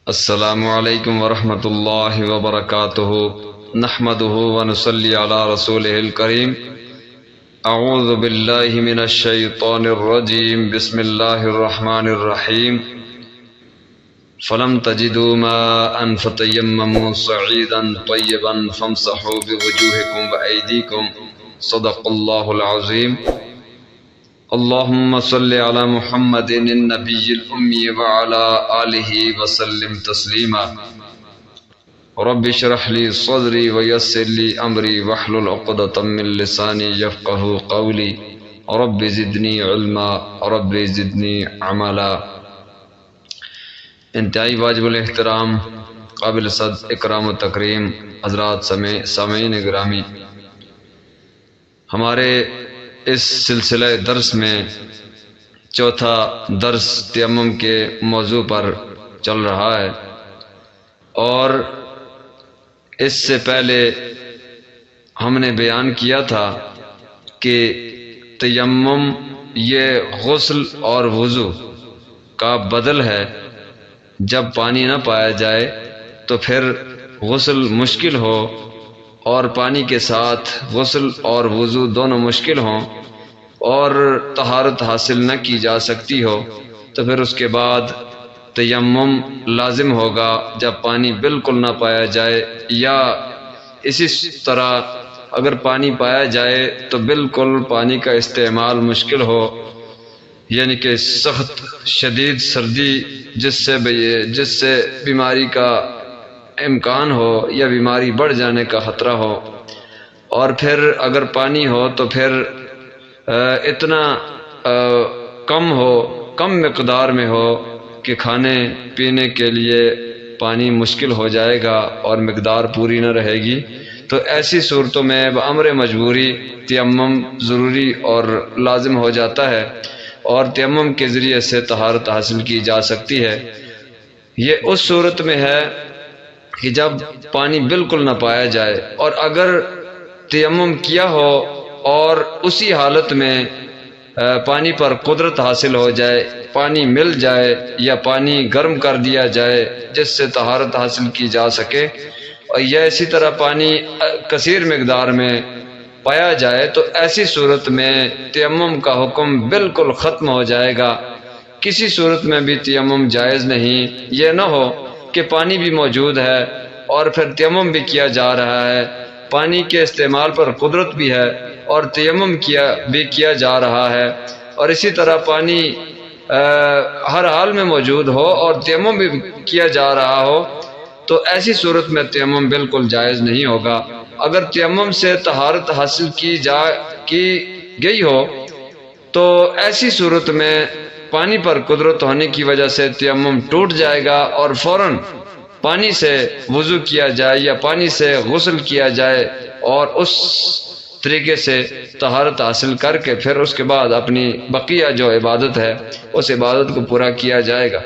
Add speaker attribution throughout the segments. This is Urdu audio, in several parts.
Speaker 1: السلام علیکم ورحمۃ اللہ وبرکاتہ نحمده ونصلی علی رسوله الکریم اعوذ باللہ من الشیطان الرجیم بسم اللہ الرحمن الرحیم فلم تجدوا ماء فتیمموا صعیدا طیبا فامسحوا بوجوہکم وایدیکم صدق اللہ العظیم اللہم صلی علی محمد النبی الامی وعلی آلہ وسلم تسلیما رب اشرح لی صدری ویسر لی امری واحلل عقدۃ من لسانی یفقہوا قولی رب زدنی علما رب زدنی عملا۔ انتہائی واجب الاحترام قابل صد اکرام و تکریم حضرات سامعین گرامی، ہمارے اس سلسلہ درس میں چوتھا درس تیمم کے موضوع پر چل رہا ہے، اور اس سے پہلے ہم نے بیان کیا تھا کہ تیمم یہ غسل اور وضو کا بدل ہے۔ جب پانی نہ پایا جائے تو پھر غسل مشکل ہو اور پانی کے ساتھ غسل اور وضو دونوں مشکل ہوں اور طہارت حاصل نہ کی جا سکتی ہو، تو پھر اس کے بعد تیمم لازم ہوگا جب پانی بالکل نہ پایا جائے، یا اسی طرح اگر پانی پایا جائے تو بالکل پانی کا استعمال مشکل ہو، یعنی کہ سخت شدید سردی جس سے بیماری کا امکان ہو یا بیماری بڑھ جانے کا خطرہ ہو، اور پھر اگر پانی ہو تو پھر اتنا کم مقدار میں ہو کہ کھانے پینے کے لیے پانی مشکل ہو جائے گا اور مقدار پوری نہ رہے گی، تو ایسی صورتوں میں بامر مجبوری تیمم ضروری اور لازم ہو جاتا ہے، اور تیمم کے ذریعے سے طہارت حاصل کی جا سکتی ہے۔ یہ اس صورت میں ہے کہ جب پانی بالکل نہ پایا جائے، اور اگر تیمم کیا ہو اور اسی حالت میں پانی پر قدرت حاصل ہو جائے، پانی مل جائے یا پانی گرم کر دیا جائے جس سے طہارت حاصل کی جا سکے، اور یا اسی طرح پانی کثیر مقدار میں پایا جائے، تو ایسی صورت میں تیمم کا حکم بالکل ختم ہو جائے گا۔ کسی صورت میں بھی تیمم جائز نہیں۔ یہ نہ ہو کہ پانی بھی موجود ہے اور پھر تیمم بھی کیا جا رہا ہے، پانی کے استعمال پر قدرت بھی ہے اور تیمم بھی کیا جا رہا ہے، اور اسی طرح پانی ہر حال میں موجود ہو اور تیمم بھی کیا جا رہا ہو، تو ایسی صورت میں تیمم بالکل جائز نہیں ہوگا۔ اگر تیمم سے طہارت حاصل کی گئی ہو تو ایسی صورت میں پانی پر قدرت ہونے کی وجہ سے تیمم ٹوٹ جائے گا، اور فوراً پانی سے وضو کیا جائے یا پانی سے غسل کیا جائے، اور اس طریقے سے طہارت حاصل کر کے پھر اس کے بعد اپنی بقیہ جو عبادت ہے اس عبادت کو پورا کیا جائے گا۔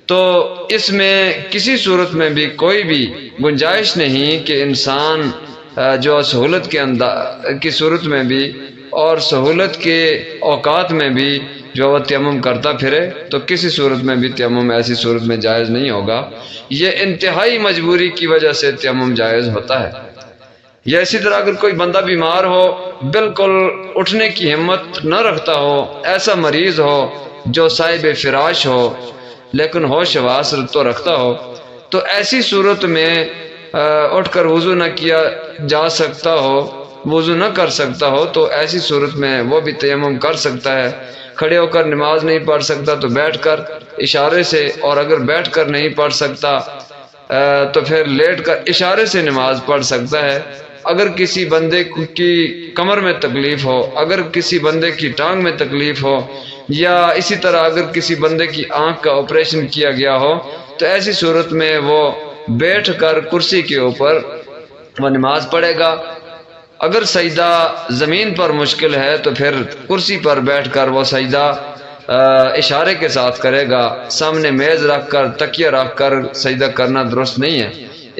Speaker 1: تو اس میں کسی صورت میں بھی کوئی بھی گنجائش نہیں کہ انسان جو سہولت کی صورت میں بھی اور سہولت کے اوقات میں بھی جو وہ تیمم کرتا پھرے، تو کسی صورت میں بھی تیمم ایسی صورت میں جائز نہیں ہوگا۔ یہ انتہائی مجبوری کی وجہ سے تیمم جائز ہوتا ہے۔ یا اسی طرح اگر کوئی بندہ بیمار ہو، بالکل اٹھنے کی ہمت نہ رکھتا ہو، ایسا مریض ہو جو صاحب فراش ہو لیکن ہوش حواس تو رکھتا ہو، تو ایسی صورت میں اٹھ کر وضو نہ کیا جا سکتا ہو، وضو نہ کر سکتا ہو، تو ایسی صورت میں وہ بھی تیمم کر سکتا ہے۔ کھڑے ہو کر نماز نہیں پڑھ سکتا تو بیٹھ کر اشارے سے، اور اگر بیٹھ کر نہیں پڑھ سکتا تو پھر لیٹ کر اشارے سے نماز پڑھ سکتا ہے۔ اگر کسی بندے کی کمر میں تکلیف ہو، اگر کسی بندے کی ٹانگ میں تکلیف ہو، یا اسی طرح اگر کسی بندے کی آنکھ کا آپریشن کیا گیا ہو، تو ایسی صورت میں وہ بیٹھ کر کرسی کے اوپر وہ نماز پڑھے گا۔ اگر سجدہ زمین پر مشکل ہے تو پھر کرسی پر بیٹھ کر وہ سجدہ اشارے کے ساتھ کرے گا۔ سامنے میز رکھ کر تکیہ رکھ کر سجدہ کرنا درست نہیں ہے،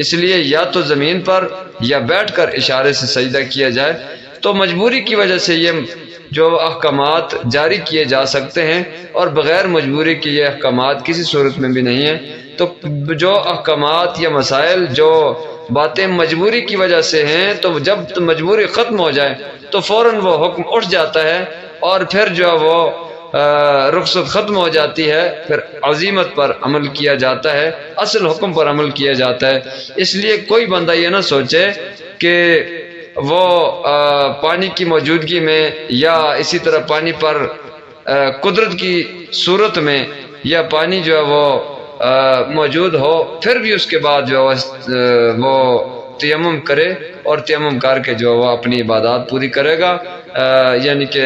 Speaker 1: اس لیے یا تو زمین پر یا بیٹھ کر اشارے سے سجدہ کیا جائے۔ تو مجبوری کی وجہ سے یہ جو احکامات جاری کیے جا سکتے ہیں، اور بغیر مجبوری کے یہ احکامات کسی صورت میں بھی نہیں ہیں۔ تو جو احکامات یا مسائل جو باتیں مجبوری کی وجہ سے ہیں، تو جب مجبوری ختم ہو جائے تو فوراً وہ حکم اٹھ جاتا ہے، اور پھر جو وہ رخصت ختم ہو جاتی ہے، پھر عزیمت پر عمل کیا جاتا ہے، اصل حکم پر عمل کیا جاتا ہے۔ اس لیے کوئی بندہ یہ نہ سوچے کہ وہ پانی کی موجودگی میں یا اسی طرح پانی پر قدرت کی صورت میں یا پانی جو ہے وہ موجود ہو، پھر بھی اس کے بعد جو وہ تیمم کرے، اور تیمم کر کے جو وہ اپنی عبادات پوری کرے گا، یعنی کہ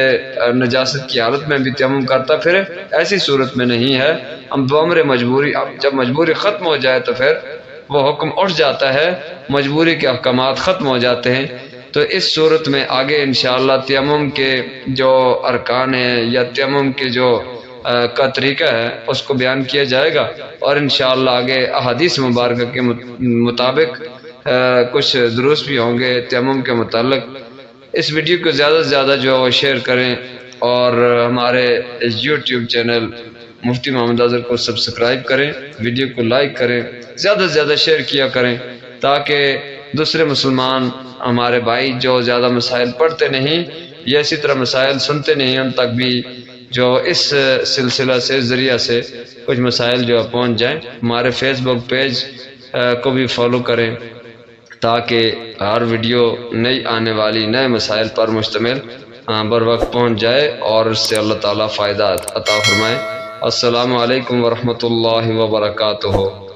Speaker 1: نجاست کی حالت میں بھی تیمم کرتا پھرے، ایسی صورت میں نہیں ہے۔ بامر مجبوری، جب مجبوری ختم ہو جائے تو پھر وہ حکم اٹھ جاتا ہے، مجبوری کے احکامات ختم ہو جاتے ہیں۔ تو اس صورت میں آگے انشاءاللہ تیمم کے جو ارکان ہیں یا تیمم کے جو کا طریقہ ہے اس کو بیان کیا جائے گا، اور انشاءاللہ آگے احادیث مبارکہ کے مطابق کچھ دروس بھی ہوں گے تیمم کے متعلق۔ اس ویڈیو کو زیادہ سے زیادہ جو شیئر کریں، اور ہمارے یوٹیوب چینل مفتی محمد اظہر کو سبسکرائب کریں، ویڈیو کو لائک کریں، زیادہ سے زیادہ شیئر کیا کریں، تاکہ دوسرے مسلمان ہمارے بھائی جو زیادہ مسائل پڑھتے نہیں یا اسی طرح مسائل سنتے نہیں، ان تک بھی جو اس سلسلہ سے ذریعہ سے کچھ مسائل جو پہنچ جائیں۔ ہمارے فیس بک پیج کو بھی فالو کریں، تاکہ ہر ویڈیو نئی آنے والی نئے مسائل پر مشتمل بر وقت پہنچ جائے، اور اس سے اللہ تعالیٰ فائدہ عطا فرمائے۔ السلام علیکم ورحمۃ اللہ وبرکاتہ۔